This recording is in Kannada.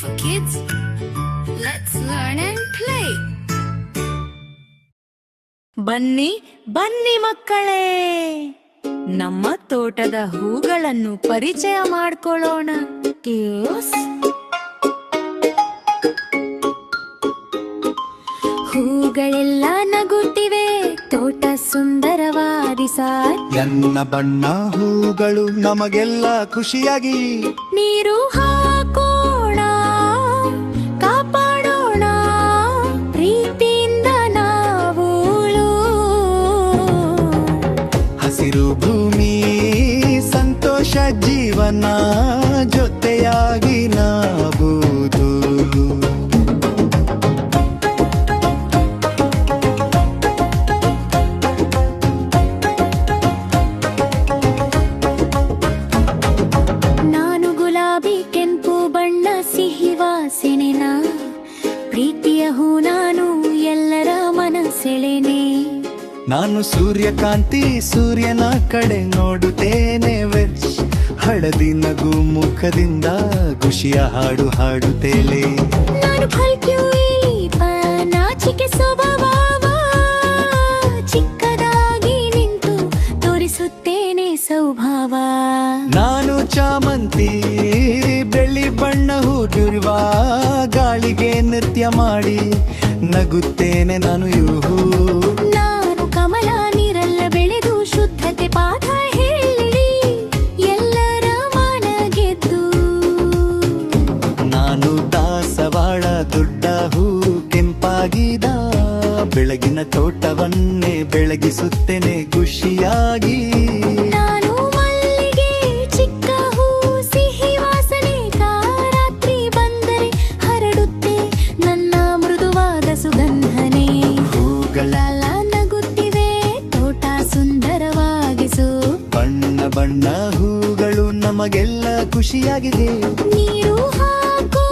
for kids. Let's learn and play. ಬನ್ನಿ ಬನ್ನಿ ಮಕ್ಕಳೇ, ನಮ್ಮ ತೋಟದ ಹೂಗಳನ್ನು ಪರಿಚಯ ಮಾಡ್ಕೊಳ್ಳೋಣ. ಹೂಗಳೆಲ್ಲ ನಗುತ್ತಿವೆ, ತೋಟ ಸುಂದರವಾದಿ ಸಾರ್. ಎನ್ನ ಬಣ್ಣ ಹೂಗಳು ನಮಗೆಲ್ಲ ಖುಷಿಯಾಗಿ ನೀರು ಹಾಕೋಣ, ಕಾಪಾಡೋಣ ಪ್ರೀತಿಯಿಂದ ನಾವು. ಹಸಿರು ಭೂಮಿ ಸಂತೋಷ ಜೀವನ ಜೊತೆಯಾಗಿ ನಾವುದು. ನಾನು ಗುಲಾಬಿ ಕೆಂಪು ಬಣ್ಣ ಸಿಹಿ ವಾಸನೆನ ಪ್ರೀತಿಯ ಹೂ, ನಾನು ಎಲ್ಲರ ಮನಸೆಳೆನೆ. ನಾನು ಸೂರ್ಯಕಾಂತಿ ಸೂರ್ಯನ ಕಡೆ ನೋಡುತ್ತೇನೆ, ಹಳದಿ ನಗು ಮುಖದಿಂದ ಖುಷಿಯ ಹಾಡು ಹಾಡುತ್ತೇನೆ. ನಾನು ನಾಚಿಕೆ ಸ್ವಭಾವ, ಚಿಕ್ಕದಾಗಿ ನಿಂತು ತೋರಿಸುತ್ತೇನೆ ಸ್ವಭಾವ. ನಾನು ಚಾಮಂತಿ ಬೆಳ್ಳಿ ಬಣ್ಣ ಹೂಡಿರುವ ಗಾಳಿಗೆ ನೃತ್ಯ ಮಾಡಿ ನಗುತ್ತೇನೆ ನಾನು ಯೂಹು. ನಾನು ಕಮಲ ನೀರಲ್ಲ ಬೆಳೆದು ಶುದ್ಧತೆ ಪಾಠ ಹೇಳಿ ಎಲ್ಲರ ಮನ ಗೆದ್ದು. ನಾನು ದಾಸವಾಳ ದೊಡ್ಡ ಹೂ ಕೆಂಪಾಗಿದ ಬೆಳಗಿನ ತೋಟವನ್ನೇ ಬೆಳಗಿಸುತ್ತೇನೆ ಖುಷಿಯಾಗಿ. ನಾನು ಮಲ್ಲಿಗೆ ಚಿಕ್ಕ ಹೂ ಸಿಹಿ ವಾಸನೆ, ರಾತ್ರಿ ಬಂದರೆ ಹರಡುತ್ತೆ ನನ್ನ ಮೃದುವಾದ ಸುಗಂಧನೆ. ಹೂಗಳೆಲ್ಲ ನಗುತ್ತಿವೆ, ತೋಟ ಸುಂದರವಾಗಿಸು. ಬಣ್ಣ ಬಣ್ಣ ಹೂಗಳು ನಮಗೆಲ್ಲ ಖುಷಿಯಾಗಿದೆ. ನೀರು ಹಾಕೋ